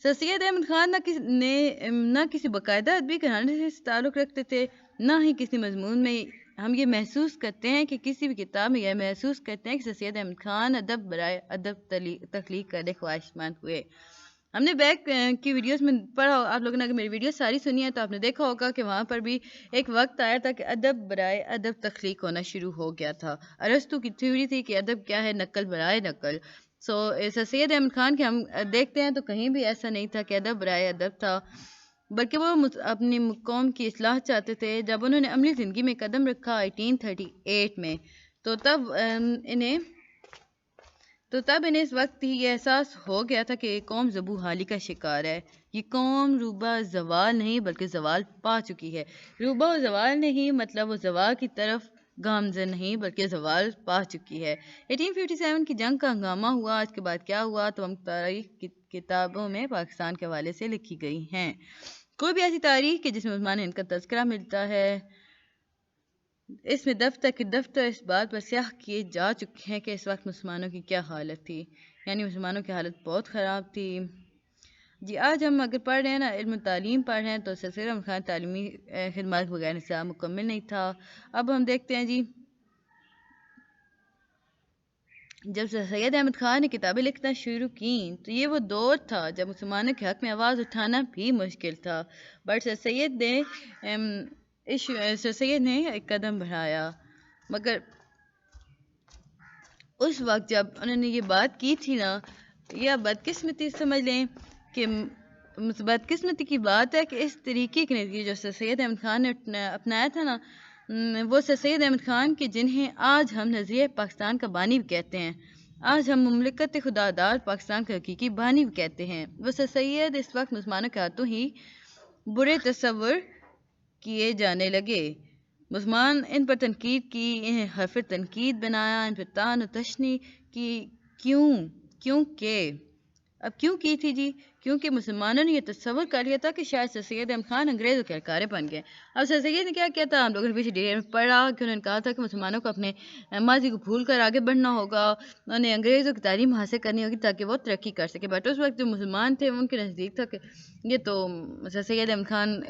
سر سید احمد خان نہ کسی باقاعدہ ادبی گھرانے سے تعلق رکھتے تھے، نہ ہی کسی مضمون میں ہم یہ محسوس کرتے ہیں کہ کسی بھی کتاب میں یہ محسوس کرتے ہیں کہ سر سید احمد خان ادب برائے ادب تخلیق کرنے خواہش مند ہوئے۔ ہم نے بیک کی ویڈیوز میں پڑھا، آپ لوگوں نے اگر میری ویڈیو ساری سنی ہے تو آپ نے دیکھا ہوگا کہ وہاں پر بھی ایک وقت آیا تھا کہ ادب برائے ادب تخلیق ہونا شروع ہو گیا تھا۔ ارسطو کی تھیوری تھی کہ ادب کیا ہے، نقل برائے نقل۔ سر سید احمد خان کے ہم دیکھتے ہیں تو کہیں بھی ایسا نہیں تھا کہ ادب برائے ادب تھا، بلکہ وہ اپنی قوم کی اصلاح چاہتے تھے۔ جب انہوں نے عملی زندگی میں قدم رکھا 1838 میں تو تب انہیں اس وقت ہی یہ احساس ہو گیا تھا کہ یہ قوم زبوں حالی کا شکار ہے۔ یہ قوم روبہ زوال نہیں بلکہ زوال پا چکی ہے۔ روبہ و زوال نہیں مطلب وہ زوال کی طرف گامزن نہیں بلکہ زوال پا چکی ہے۔ 1857 کی جنگ کا ہنگامہ ہوا، اس کے بعد کیا ہوا تمام تاریخ کی کتابوں میں پاکستان کے حوالے سے لکھی گئی ہیں۔ کوئی بھی ایسی تاریخ کہ جس میں مسلمان ان کا تذکرہ ملتا ہے، اس میں دفتر اس بات پر سیاہ کیے جا چکے ہیں کہ اس وقت مسلمانوں کی کیا حالت تھی، یعنی مسلمانوں کی حالت بہت خراب تھی۔ جی آج ہم اگر پڑھ رہے ہیں نا علم و تعلیم پڑھ رہے ہیں تو سر سید احمد خان تعلیمی خدمات بغیر نصاب مکمل نہیں تھا۔ اب ہم دیکھتے ہیں جی، جب سر سید احمد خان نے کتابیں لکھنا شروع کیں تو یہ وہ دور تھا جب مسلمانوں کے حق میں آواز اٹھانا بھی مشکل تھا، بٹ سر سید نے ایک قدم بڑھایا۔ مگر اس وقت جب انہوں نے یہ بات کی تھی نا، یہ بدقسمتی سمجھ لیں کہ بدقسمتی کی بات ہے کہ اس طریقے کے نتیجے جو سر سید احمد خان نے اپنایا تھا نا، وہ سر سید احمد خان کے جنہیں آج ہم نظریہ پاکستان کا بانی بھی کہتے ہیں، آج ہم مملکت خداداد پاکستان کا حقیقی بانی بھی کہتے ہیں، وہ سر سید اس وقت مسلمانوں کے ہاتھوں ہی برے تصور کیے جانے لگے۔ مسلمان ان پر تنقید کی، انہیں حرف تنقید بنایا، ان پر طعن و تشنیع کی۔ کیوں کی تھی جی؟ کیونکہ مسلمانوں نے یہ تصور کر لیا تھا کہ شاید سر سید احمد خان انگریزوں کے ہرکارے بن گئے۔ اب سر سید نے کیا کیا تھا، ہم لوگوں نے پیچھے ڈیٹیل میں پڑھا کہ انہوں نے کہا تھا کہ مسلمانوں کو اپنے ماضی کو بھول کر آگے بڑھنا ہوگا، انہیں انگریزوں کی تعلیم حاصل کرنی ہوگی تاکہ وہ ترقی کر سکے۔ بٹ اس وقت جو مسلمان تھے ان کے نزدیک تھا کہ یہ تو سر سید احمد خان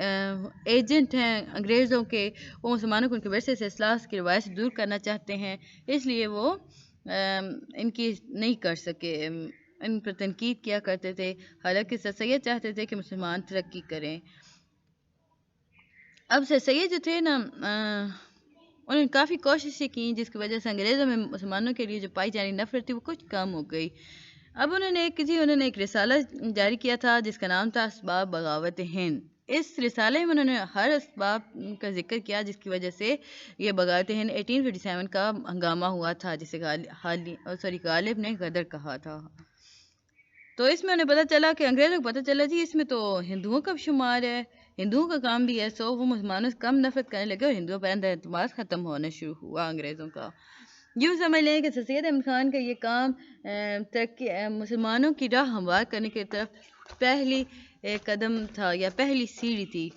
ایجنٹ ہیں انگریزوں کے، وہ مسلمانوں کو ان کے ورثے سے اصلاح کی روایت سے دور کرنا چاہتے ہیں، اس لیے وہ ان کی نہیں کر سکے، ان پر تنقید کیا کرتے تھے، حالانکہ سر سید چاہتے تھے کہ مسلمان ترقی کریں۔ اب سر سید جو تھے نا، انہوں نے کافی کوششیں کی جس کی وجہ سے انگریزوں میں مسلمانوں کے لیے جو پائی جانی نفرت تھی وہ کچھ کم ہو گئی۔ اب انہوں نے ایک رسالہ جاری کیا تھا جس کا نام تھا اسباب بغاوت ہند۔ اس رسالے میں انہوں نے ہر اسباب کا ذکر کیا جس کی وجہ سے یہ بغاوت ہند 1857 کا ہنگامہ ہوا تھا، جسے غالب نے غدر کہا تھا۔ تو اس میں انہیں پتہ چلا کہ انگریزوں کو پتہ چلا جی اس میں تو ہندوؤں کا بھی شمار ہے، ہندوؤں کا کام بھی ہے، سو وہ مسلمانوں سے کم نفرت کرنے لگے اور ہندوؤں پر اندر اعتماد ختم ہونا شروع ہوا انگریزوں کا۔ یوں سمجھ لیں کہ سر سید احمد خان کا یہ کام مسلمانوں کی راہ ہموار کرنے کی طرف پہلی قدم تھا یا پہلی سیڑھی تھی۔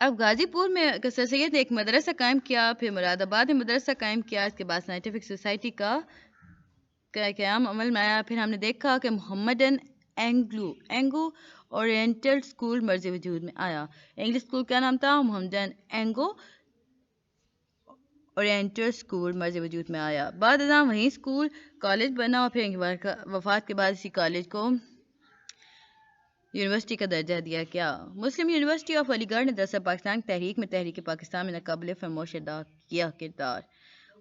اب غازی پور میں سر سید نے ایک مدرسہ قائم کیا، پھر مراد آباد میں مدرسہ قائم کیا، اس کے بعد سائنٹیفک سوسائٹی کا قیام عمل میں آیا۔ پھر ہم نے دیکھا کہ محمدن اینگلو اورینٹل اسکول مرز وجود میں آیا۔ انگلش اسکول کا نام تھا محمدن اینگلو اورینٹل اسکول مرز وجود میں آیا۔ بعد ازاں وہیں اسکول کالج بنا اور پھر وفات کے بعد اسی کالج کو یونیورسٹی کا درجہ دیا گیا۔ مسلم یونیورسٹی آف علی گڑھ نے دراصل پاکستان کی تحریک میں تحریک پاکستان میں ناقابل فراموش ادا کیا کردار،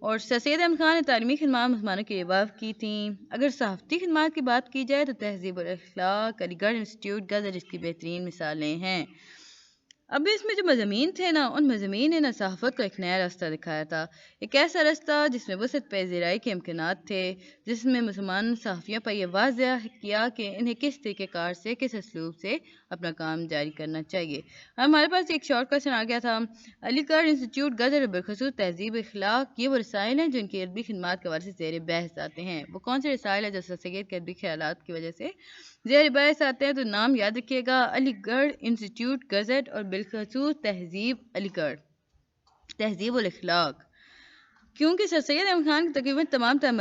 اور سر سید احمد خان نے تعلیمی خدمات مسلمانوں کی وقف کی تھیں۔ اگر صحافتی خدمات کی بات کی جائے تو تہذیب الاخلاق، علی گڑھ انسٹیٹیوٹ گزر اس کی بہترین مثالیں ہیں۔ اب اس میں جو مضامین تھے نا، ان مضامین نے نا صحافت کو ایک نیا راستہ دکھایا تھا، ایک ایسا راستہ جس میں وسعت پذیرائی کے امکانات تھے، جس میں مسلمان صحافیوں پر یہ واضح کیا کہ انہیں کس طریقہ کار سے، کس اسلوب سے اپنا کام جاری کرنا چاہیے۔ ہمارے پاس ایک شارٹ کوسچن آ گیا تھا، علی گڑھ انسٹیٹیوٹ گزر بالخصوص تہذیب اخلاق، یہ وہ رسائل ہیں جو ان کی ادبی خدمات کے حوالے سے زیر بحث آتے ہیں۔ وہ کون سے رسائل ہیں جو سر سید کے ادبی خیالات کی وجہ سے زیر بحث آتے ہیں؟ تو نام یاد رکھیے گا، علی گڑھ انسٹیٹیوٹ گزٹ اور بالخصوص تہذیب علی گڑھ، تہذیب الاخلاق، کیونکہ سر سید احمد خان کے تقریباً تمام تر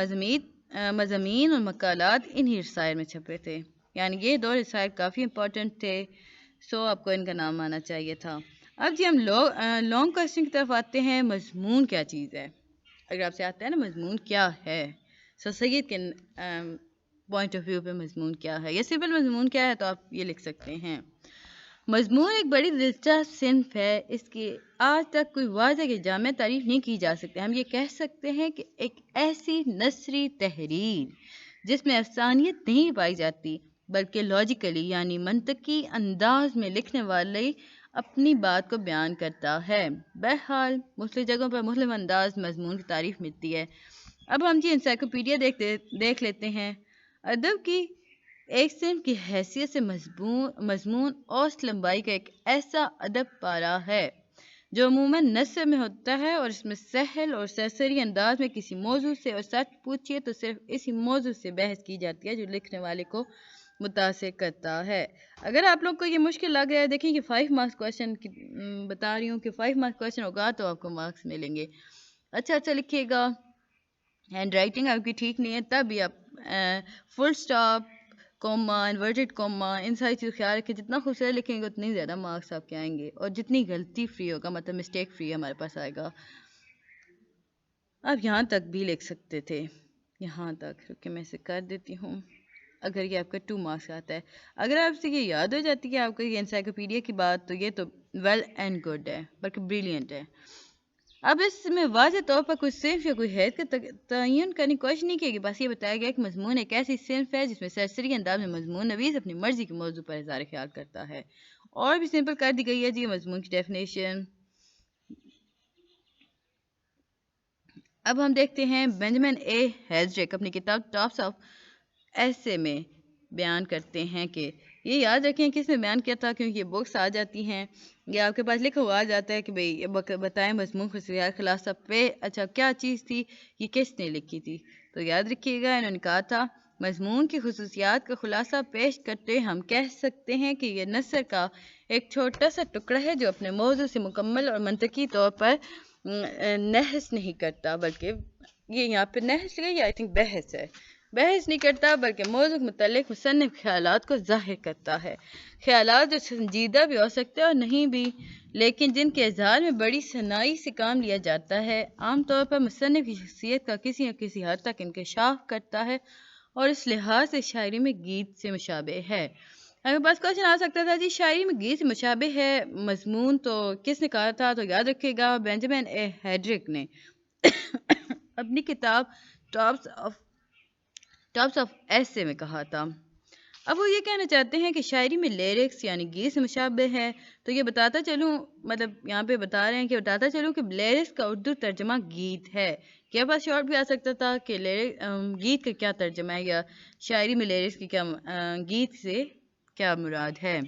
مضامین اور مقالات انہی رسائل میں چھپے تھے۔ یعنی یہ دو رسائل کافی امپورٹنٹ تھے، سو آپ کو ان کا نام آنا چاہیے تھا۔ اب جی ہم لانگ کوسچن کی طرف آتے ہیں۔ مضمون کیا چیز ہے؟ اگر آپ سے آتا ہے نا مضمون کیا ہے، سر سید کے پوائنٹ آف ویو پہ مضمون کیا ہے یا سمپل مضمون کیا ہے، تو آپ یہ لکھ سکتے ہیں مضمون ایک بڑی دلچسپ صنف ہے، اس کی آج تک کوئی واضح کہ جامع تعریف نہیں کی جا سکتی۔ ہم یہ کہہ سکتے ہیں کہ ایک ایسی نثری تحریر جس میں افسانیت نہیں پائی جاتی بلکہ لاجیکلی یعنی منطقی انداز میں لکھنے والے اپنی بات کو بیان کرتا ہے۔ بہرحال مختلف جگہوں پر مختلف انداز مضمون کی تعریف ملتی ہے۔ اب ہم جی انسائکلوپیڈیا دیکھ لیتے ہیں۔ ادب کی ایک صنف کی حیثیت سے مضمون اوسط لمبائی کا ایک ایسا ادب پارہ ہے جو عموماً نثر میں ہوتا ہے اور اس میں سہل اور سرسری انداز میں کسی موضوع سے، اور سچ پوچھیے تو صرف اسی موضوع سے بحث کی جاتی ہے جو لکھنے والے کو متاثر کرتا ہے۔ اگر آپ لوگ کو یہ مشکل لگ رہا ہے، دیکھیں کہ 5 مارکس کویشچن بتا رہی ہوں کہ 5 مارکس کویشچن ہوگا تو آپ کو مارکس ملیں گے۔ اچھا لکھیے گا۔ ہینڈ رائٹنگ آپ کی ٹھیک نہیں ہے تب بھی آپ فل سٹاپ، کوما، انورٹڈ کوما، ان ساری چیز خیال رکھیں۔ جتنا خوبصورت لکھیں گے اتنی زیادہ مارکس آپ کے آئیں گے، اور جتنی غلطی فری ہوگا مطلب مسٹیک فری ہمارے پاس آئے گا۔ آپ یہاں تک بھی لکھ سکتے تھے، یہاں تک، کیونکہ میں اسے کر دیتی ہوں اگر یہ آپ کا 2 مارکس آتا ہے۔ اگر آپ سے یہ یاد ہو جاتی ہے آپ کو یہ انسائکلوپیڈیا کی بات، تو یہ تو ویل اینڈ گڈ ہے، بلکہ بریلینٹ ہے۔ اب اس میں واضح طور پر کوئی صنف یا کوئی حیث کا تعین کرنے کی کوشش نہیں کی گئی، بس یہ بتایا گیا کہ مضمون ایک ایسی صنف ہے جس میں سرسری انداز میں مضمون نویس اپنی مرضی کے موضوع پر اظہار خیال کرتا ہے۔ اور بھی سمپل کر دی گئی ہے جی مضمون کی ڈیفینیشن۔ اب ہم دیکھتے ہیں بینجامن اے ہیزرک اپنی کتاب ٹاپس آف ایسے میں بیان کرتے ہیں کہ یہ یاد رکھیں کس میں بیان کیا تھا، کیونکہ یہ بکس آ جاتی ہیں یا آپ کے پاس لکھا ہوا آ جاتا ہے کہ بھئی یہ بتائیں مضمون خصوصیات خلاصہ پہ اچھا کیا چیز تھی، یہ کس نے لکھی تھی، تو یاد رکھیے گا انہوں نے کہا تھا مضمون کی خصوصیات کا خلاصہ پیش کرتے ہم کہہ سکتے ہیں کہ یہ نثر کا ایک چھوٹا سا ٹکڑا ہے جو اپنے موضوع سے مکمل اور منطقی طور پر نحس نہیں کرتا، بلکہ یہ یہاں پہ نحس یا آئی تھنک بحث ہے، بحث نہیں کرتا بلکہ موضوع کے متعلق مصنف خیالات کو ظاہر کرتا ہے، خیالات جو سنجیدہ بھی ہو سکتے ہیں اور نہیں بھی، لیکن جن کے اظہار میں بڑی صناعی سے کام لیا جاتا ہے، عام طور پر مصنف کی شخصیت کا کسی نہ کسی حد تک انکشاف کرتا ہے اور اس لحاظ سے شاعری میں گیت سے مشابہ ہے۔ اگر بس کوشچن آ سکتا تھا جی شاعری میں گیت سے مشابہ ہے مضمون، تو کس نے کہا تھا، تو یاد رکھے گا بینجامن اے ہیڈرک نے اپنی کتاب ٹاپس آف ایسے میں کہا تھا۔ اب وہ یہ کہنا چاہتے ہیں کہ شاعری میں لیرکس یعنی گیت سے مشابہ ہے، تو یہ بتاتا چلوں، مطلب یہاں پہ بتا رہے ہیں کہ بتاتا چلوں کہ لیرکس کا اردو ترجمہ گیت ہے۔ کیا بات شارٹ بھی آ سکتا تھا کہ گیت کا کیا ترجمہ ہے، یا شاعری میں لیرکس کی کیا گیت سے کیا مراد ہے۔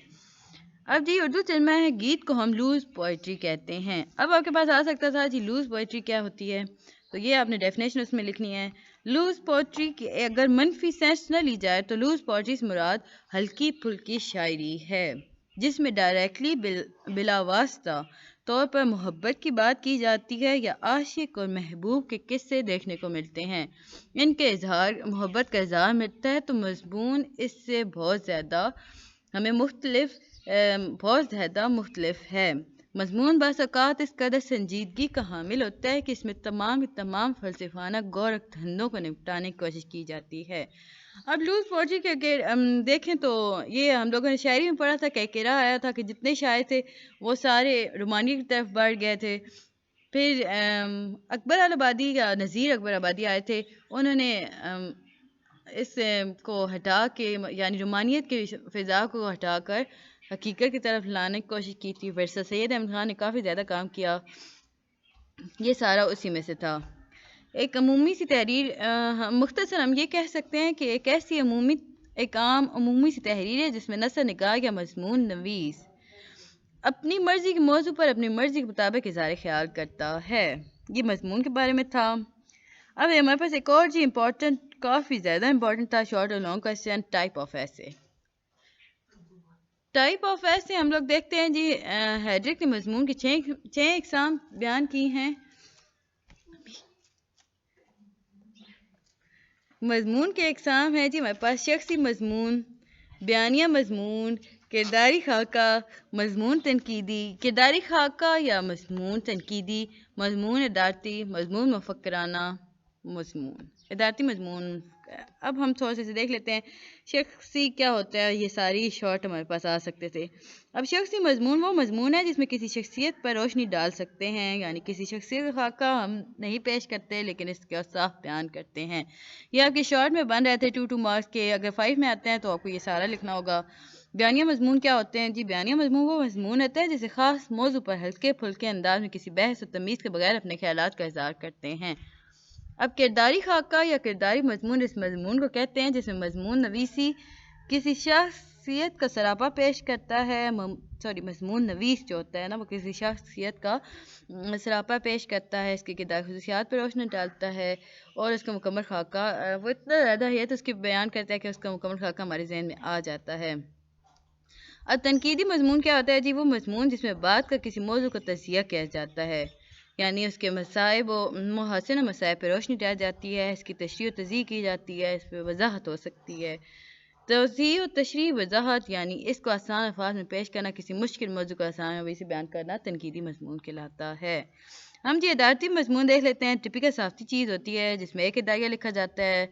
اب جی اردو ترجمہ ہے گیت کو ہم لوز پوئٹری کہتے ہیں۔ اب آپ کے پاس آ سکتا تھا جی لوز پوئٹری کیا ہوتی ہے، تو یہ آپ نے ڈیفینیشن اس میں لکھنی ہے۔ لوز پوئٹری کی اگر منفی سینس نہ لی جائے تو لوز پوئٹری سے مراد ہلکی پھلکی شاعری ہے جس میں ڈائریکٹلی بلا واسطہ طور پر محبت کی بات کی جاتی ہے یا عاشق اور محبوب کے قصے دیکھنے کو ملتے ہیں، ان کے محبت کا اظہار ملتا ہے، تو مضمون اس سے بہت زیادہ مختلف ہے۔ مضمون بعض اوقات اس قدر سنجیدگی کا حامل ہوتا ہے کہ اس میں تمام فلسفانہ غور و دھندوں کو نپٹانے کی کوشش کی جاتی ہے۔ اب لوز پوئٹری کے اگر دیکھیں تو یہ ہم لوگوں نے شاعری میں پڑھا تھا کہ قرا آیا تھا کہ جتنے شاعر تھے وہ سارے رومانی کی طرف بڑھ گئے تھے، پھر اکبر آبادی یا نذیر اکبر آبادی آئے تھے، انہوں نے اس کو ہٹا کے یعنی رومانیت کی فضا کو ہٹا کر حقیقت کی طرف لانے کی کوشش کی تھی۔ پھر سید احمد خان نے کافی زیادہ کام کیا، یہ سارا اسی میں سے تھا۔ ایک عمومی سی تحریر، مختصر ہم یہ کہہ سکتے ہیں کہ ایک عام عمومی سی تحریر ہے جس میں نثر نگار یا مضمون نویس اپنی مرضی کے موضوع پر اپنی مرضی کے مطابق اظہار خیال کرتا ہے۔ یہ مضمون کے بارے میں تھا۔ اب ہمارے پاس ایک اور جی کافی زیادہ امپورٹنٹ تھا، شارٹ اور لانگ کوسچن، ٹائپ آف ایسے۔ ٹائپ آف ایسے ہم لوگ دیکھتے ہیں جی ہیڈرک نے مضمون کی 6 اقسام بیان کی ہیں۔ مضمون کے اقسام ہیں جی ہمارے پاس شخصی مضمون، بیانیہ مضمون، کرداری خاکہ، مضمون تنقیدی، کرداری خاکہ یا مضمون تنقیدی، مضمون ادارتی، مضمون مفکرانہ، مضمون ادارتی مضمون۔ اب ہم تھوڑا سے دیکھ لیتے ہیں شخصی کیا ہوتا ہے، یہ ساری شارٹ ہمارے پاس آ سکتے تھے۔ اب شخصی مضمون وہ مضمون ہے جس میں کسی شخصیت پر روشنی ڈال سکتے ہیں، یعنی کسی شخصیت کا خاکہ ہم نہیں پیش کرتے لیکن اس کا صاف بیان کرتے ہیں۔ یہ آپ کے شارٹ میں بن رہے تھے 2 مارکس کے، اگر 5 میں آتے ہیں تو آپ کو یہ سارا لکھنا ہوگا۔ بیانیہ مضمون کیا ہوتے ہیں جی؟ بیانیہ مضمون وہ مضمون ہوتا ہے جسے خاص موضوع پر ہلکے پھلکے انداز میں کسی بحث و تمیز کے بغیر اپنے خیالات کا اظہار کرتے ہیں۔ اب کرداری خاکہ یا کرداری مضمون اس مضمون کو کہتے ہیں جس میں مضمون نویسی کسی شخصیت کا سراپا پیش کرتا ہے، مضمون نویس جو ہوتا ہے نا وہ کسی شخصیت کا سراپا پیش کرتا ہے، اس کی کرداری خصوصیات پر روشنی ڈالتا ہے اور اس کا مکمل خاکہ وہ اتنا زیادہ ہے تو اس کی بیان کرتا ہے کہ اس کا مکمل خاکہ ہمارے ذہن میں آ جاتا ہے۔ اب تنقیدی مضمون کیا ہوتا ہے جی؟ وہ مضمون جس میں بات کا کسی موضوع کا تجزیہ کیا جاتا ہے، یعنی اس کے مصائب و محاسن و مصائب پہ روشنی ڈالی جاتی ہے، اس کی تشریح و تذیع کی جاتی ہے، اس پہ وضاحت ہو سکتی ہے۔ توضیح و تشریح وضاحت یعنی اس کو آسان الفاظ میں پیش کرنا، کسی مشکل موضوع کو آسان روی سے بیان کرنا تنقیدی مضمون کہلاتا ہے۔ ہم جی ادارتی مضمون دیکھ لیتے ہیں۔ ٹپیکل صحافتی چیز ہوتی ہے جس میں ایک اداریہ لکھا جاتا ہے،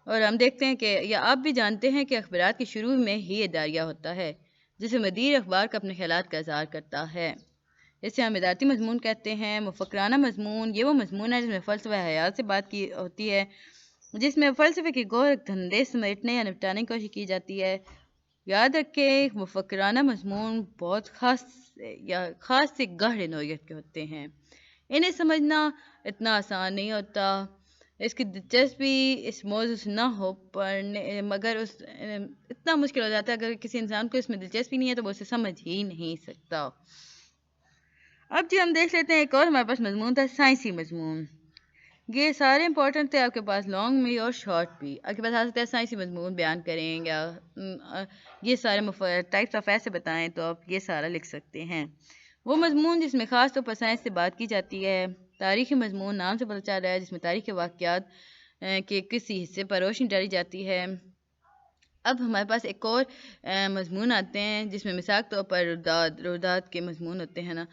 اور ہم دیکھتے ہیں کہ یا آپ بھی جانتے ہیں کہ اخبارات کے شروع میں ہی اداریہ ہوتا ہے جسے مدیر اخبار کا اپنے خیالات کا اظہار کرتا ہے، اسے ہم ادارتی مضمون کہتے ہیں۔ مفکرانہ مضمون یہ وہ مضمون ہے جس میں فلسفہ حیات سے بات کی ہوتی ہے، جس میں فلسفے کے گوہر دھندے سمیٹنے یا نپٹانے کی کوشش کی جاتی ہے۔ یاد رکھیں مفکرانہ مضمون بہت خاص سے گہرے نوعیت کے ہوتے ہیں، انہیں سمجھنا اتنا آسان نہیں ہوتا، اس کی دلچسپی اس موضوع سے نہ ہو پڑنے مگر اتنا مشکل ہو جاتا ہے، اگر کسی انسان کو اس میں دلچسپی نہیں ہے تو وہ اسے سمجھ ہی نہیں سکتا۔ اب جی ہم دیکھ لیتے ہیں ایک اور ہمارے پاس مضمون تھا سائنسی مضمون۔ یہ سارے امپورٹنٹ تھے آپ کے پاس، لانگ بھی اور شارٹ بھی آپ کے پاس آ سکتے ہیں۔ سائنسی مضمون بیان کریں یا یہ سارے ٹائپس آف ایسے بتائیں تو آپ یہ سارا لکھ سکتے ہیں۔ وہ مضمون جس میں خاص طور پر سائنس سے بات کی جاتی ہے۔ تاریخی مضمون نام سے پتہ چل رہا ہے جس میں تاریخ کے واقعات کے کسی حصے پر روشنی ڈالی جاتی ہے۔ اب ہمارے پاس ایک اور مضمون آتے ہیں جس میں مثال طور پر روداد کے مضمون ہوتے ہیں نا،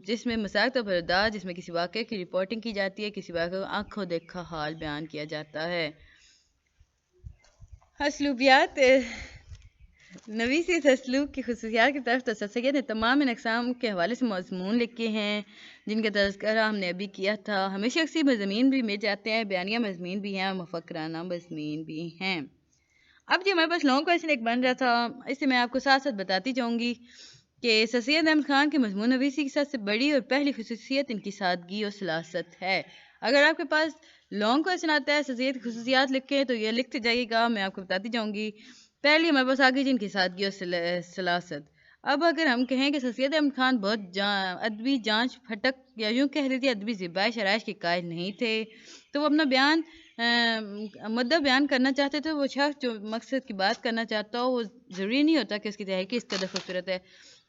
جس میں مثال طور پر روداد جس میں کسی واقعے کی رپورٹنگ کی جاتی ہے، کسی واقعے کو آنکھوں دیکھا حال بیان کیا جاتا ہے۔ اسلوبیات نویسی اسلوب کی خصوصیات کی طرف تو سید نے تمام ان اقسام کے حوالے سے مضمون لکھے ہیں جن کا تذکرہ ہم نے ابھی کیا تھا۔ ہمیں شخصی مضامین بھی مل جاتے ہیں، بیانیہ مضامین بھی ہیں اور مفکرانہ مضامین بھی ہیں۔ اب جی ہمارے پاس لانگ کویشچن ایک بن رہا تھا، اسے میں آپ کو ساتھ ساتھ بتاتی جاؤں گی کہ سر سید احمد خان کے مضمون نویسی کی سب سے بڑی اور پہلی خصوصیت ان کی سادگی اور سلاست ہے۔ اگر آپ کے پاس لانگ کویشچن آتا ہے سر سید کی خصوصیات لکھیں تو یہ لکھتے جائیے گا، میں آپ کو بتاتی جاؤں گی۔ پہلی ہمارے پاس آگے جن کی سادگی اور سلاست۔ اب اگر ہم کہیں کہ سر سید احمد خان بہت ادبی جانچ پھٹک یا یوں کہہ لیجیے ادبی زیبائش آرائش کے قائل نہیں تھے، تو وہ اپنا مدعا بیان کرنا چاہتے تھے۔ وہ شخص جو مقصد کی بات کرنا چاہتا ہو وہ ضروری نہیں ہوتا کہ اس کی تحریک اس قدر خوبصورت ہے،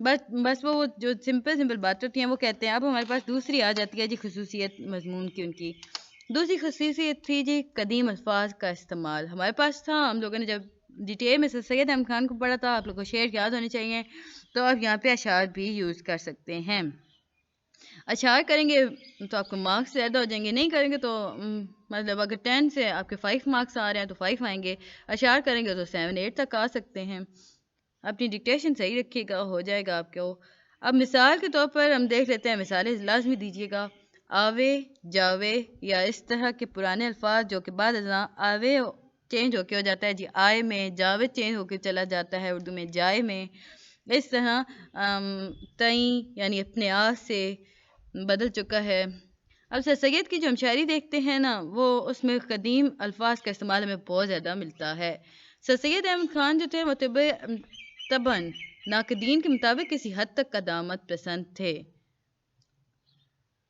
بس وہ جو سمپل بات ہوتی ہیں وہ کہتے ہیں۔ اب ہمارے پاس دوسری آ جاتی ہے جی خصوصیت مضمون کی، ان کی دوسری خصوصیت تھی جی قدیم الفاظ کا استعمال۔ ہمارے پاس تھا، ہم لوگوں نے جب ڈیٹیل میں سید احمد خان کو پڑھا تھا، آپ لوگوں کو شعر یاد ہونے چاہیے تو آپ یہاں پہ اشعار بھی یوز کر سکتے ہیں۔ اشعار کریں گے تو آپ کو مارکس زیادہ ہو جائیں گے، نہیں کریں گے تو مطلب اگر 10 سے آپ کے 5 مارکس آ رہے ہیں تو 5 آئیں گے، اشعار کریں گے تو 7 8 تک آ سکتے ہیں۔ اپنی ڈکٹیشن صحیح رکھیے گا، ہو جائے گا آپ کو۔ اب مثال کے طور پر ہم دیکھ لیتے ہیں، مثالیں لازمی دیجیے گا۔ آوے، جاوے یا اس طرح کے پرانے الفاظ جو کہ بعد ازاں آوے چینج ہو کے ہو جاتا ہے جی آئے میں، جاوے چینج ہو کے چلا جاتا ہے اردو میں جائے میں، اس طرح تئیں یعنی اپنے آپ سے بدل چکا ہے۔ اب سر سید کی جو ہم شاعری دیکھتے ہیں نا وہ اس میں قدیم الفاظ کا استعمال ہمیں بہت زیادہ ملتا ہے۔ سر سید احمد خان جو تھے وہ طبعاً ناقدین کے مطابق کسی حد تک قدامت پسند تھے۔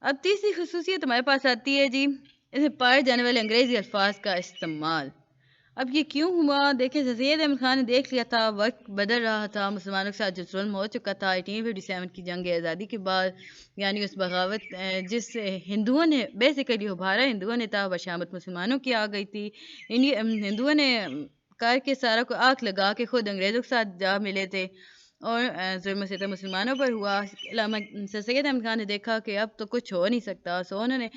اب تیسری خصوصیت ہمارے پاس آتی ہے جی اس میں پائے جانے والے انگریزی الفاظ کا استعمال۔ اب یہ کیوں ہوا؟ دیکھیں سر سید احمد خان نے دیکھ لیا تھا وقت بدل رہا تھا، مسلمانوں کے ساتھ جو ظلم ہو چکا تھا 1857 کی جنگ آزادی کے بعد، یعنی اس بغاوت جس ہندوؤں نے بیسیکلی ابھارا ہندوؤں نے تھا، بشامت مسلمانوں کی آ گئی تھی۔ ہندوؤں نے کر کے سارا کو آنکھ لگا کے خود انگریزوں کے ساتھ جا ملے تھے اور ظلم و ستم مسلمانوں پر ہوا. علامہ سر سید احمد خان نے دیکھا کہ اب تو کچھ ہو نہیں سکتا، سو انہوں نے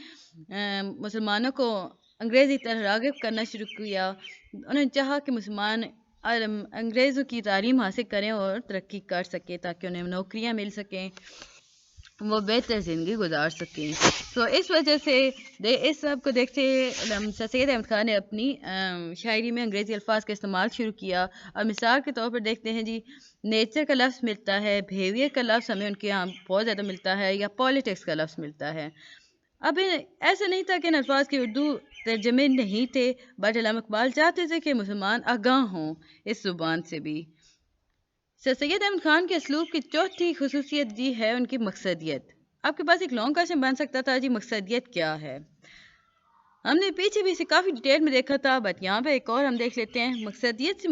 مسلمانوں کو انگریزی طرح راغب کرنا شروع کیا. انہوں نے چاہا کہ مسلمان انگریزوں کی تعلیم حاصل کریں اور ترقی کر سکیں تاکہ انہیں نوکریاں مل سکیں، وہ بہتر زندگی گزار سکیں. تو اس وجہ سے اس سب کو دیکھتے سر سید احمد خان نے اپنی شاعری میں انگریزی الفاظ کا استعمال شروع کیا. اور مثال کے طور پر دیکھتے ہیں جی، نیچر کا لفظ ملتا ہے، بہیویئر کا لفظ ہمیں ان کے یہاں بہت زیادہ ملتا ہے، یا پالیٹکس کا لفظ ملتا ہے. اب ایسا نہیں تھا کہ ان الفاظ کے اردو ترجمے نہیں تھے، بٹ علامہ اقبال چاہتے تھے کہ مسلمان آگاہ ہوں اس زبان سے بھی. سر سید احمد خان کے اسلوب کی چوتھی خصوصیت جی ہے ان کی مقصدیت. آپ کے پاس ایک لانگ کویشچن بن سکتا تھا جی مقصدیت کیا ہے؟ ہم نے پیچھے بھی اسے کافی ڈیٹیل میں دیکھا تھا، بٹ یہاں پہ ایک اور ہم دیکھ لیتے ہیں. مقصدیت سے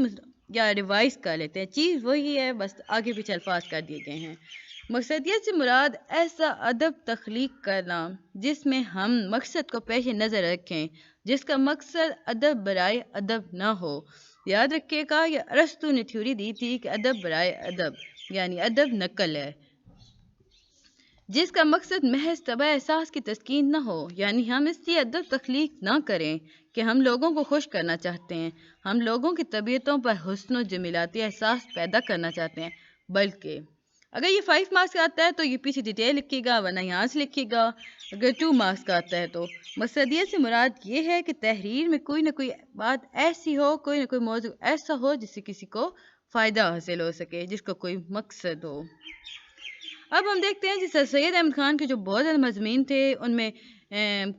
یا ریوائز کر لیتے ہیں، چیز وہی ہے، بس آگے پیچھے الفاظ کر دیے گئے ہیں. مقصدیت سے مراد ایسا ادب تخلیق کرنا جس میں ہم مقصد کو پیش نظر رکھیں، جس کا مقصد ادب برائے ادب نہ ہو. یاد رکھیے گا، یہ ارسطو نے تھیوری دی تھی کہ ادب برائے ادب یعنی ادب نقل ہے، جس کا مقصد محض طبع احساس کی تسکین نہ ہو. یعنی ہم اس لیے ادب تخلیق نہ کریں کہ ہم لوگوں کو خوش کرنا چاہتے ہیں، ہم لوگوں کی طبیعتوں پر حسن و جمیلاتی احساس پیدا کرنا چاہتے ہیں، بلکہ اگر یہ 5 مارکس کا آتا ہے تو یہ پیچھے ڈیٹیل لکھیے گا، ورنہ یہاں سے لکھیے گا. اگر 2 مارکس کا آتا ہے تو مقصدیت سے مراد یہ ہے کہ تحریر میں کوئی نہ کوئی بات ایسی ہو، کوئی نہ کوئی موضوع ایسا ہو جس سے کسی کو فائدہ حاصل ہو سکے، جس کا کوئی مقصد ہو. اب ہم دیکھتے ہیں جی سر سید احمد خان کے جو بہت زیادہ مضامین تھے ان میں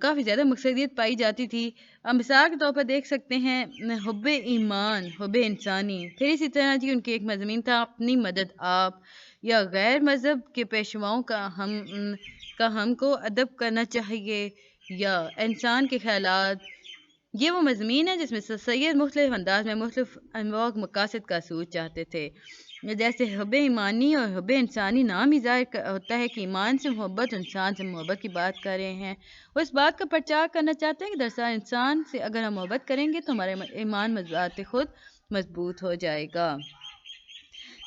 کافی زیادہ مقصدیت پائی جاتی تھی. مثال کے طور پر دیکھ سکتے ہیں حب ایمان، حب انسانی. پھر اسی طرح جی ان کے ایک مضامین تھا اپنی مدد آپ، یا غیر مذہب کے پیشواؤں کا ہم کو ادب کرنا چاہیے، یا انسان کے خیالات. یہ وہ مضامین ہیں جس میں سر سید مختلف انداز میں مختلف انواع مقاصد کا حصول چاہتے تھے. جیسے حب ایمانی اور حب انسانی نام ہی ظاہر ہوتا ہے کہ ایمان سے محبت، انسان سے محبت کی بات کر رہے ہیں. وہ اس بات کا پرچار کرنا چاہتے ہیں کہ دراصل انسان سے اگر ہم محبت کریں گے تو ہمارا ایمان بذات خود مضبوط ہو جائے گا.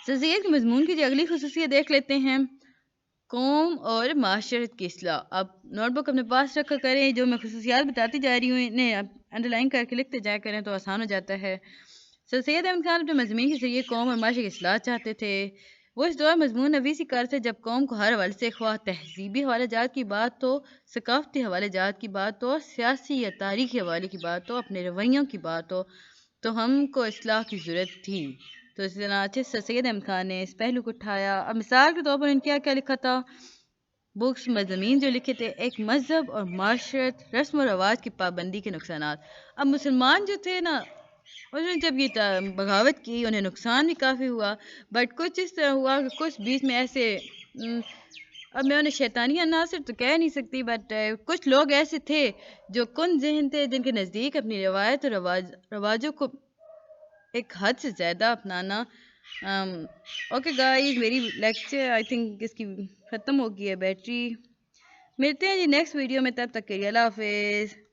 سر سید کے مضمون کی جو اگلی خصوصیت دیکھ لیتے ہیں، قوم اور معاشرت کی اصلاح. اب نوٹ بک اپنے پاس رکھا کریں، جو میں خصوصیات بتاتی جا رہی ہوں انہیں آپ انڈر لائن کر کے لکھتے جایا کریں تو آسان ہو جاتا ہے. سر سید احمد خان اپنے مضمون کے ذریعے قوم اور معاشرے کی اصلاح چاہتے تھے. وہ اس دور مضمون نویسی کر تھے جب قوم کو ہر حوالے سے خواہ تہذیبی حوالے جات کی بات ہو، ثقافتی حوالے جات کی بات ہو، سیاسی یا تاریخی حوالے کی بات ہو، اپنے رویوں کی بات ہو، تو ہم کو اصلاح کی ضرورت تھی. تو اس چنانچہ سر سید احمد خان نے اس پہلو کو اٹھایا. اب مثال کے طور پر ان کیا لکھا تھا، بکس مضامین جو لکھے تھے، ایک مذہب اور معاشرت، رسم و رواج کی پابندی کے نقصانات. اب مسلمان جو تھے نا، انہوں نے جب یہ بغاوت کی انہیں نقصان بھی کافی ہوا، بٹ کچھ اس طرح ہوا کہ کچھ بیچ میں ایسے اب میں انہیں شیطانی عناصر تو کہہ نہیں سکتی، بٹ کچھ لوگ ایسے تھے جو کن ذہن تھے، جن کے نزدیک اپنی روایت اور رواجوں کو ایک حد سے زیادہ اپنانا. اوکے گائز، میری لیکچر آئی تھنک اس کی ختم ہو گئی ہے بیٹری. ملتے ہیں جی نیکسٹ ویڈیو میں، تب تک کے لیے اللہ حافظ.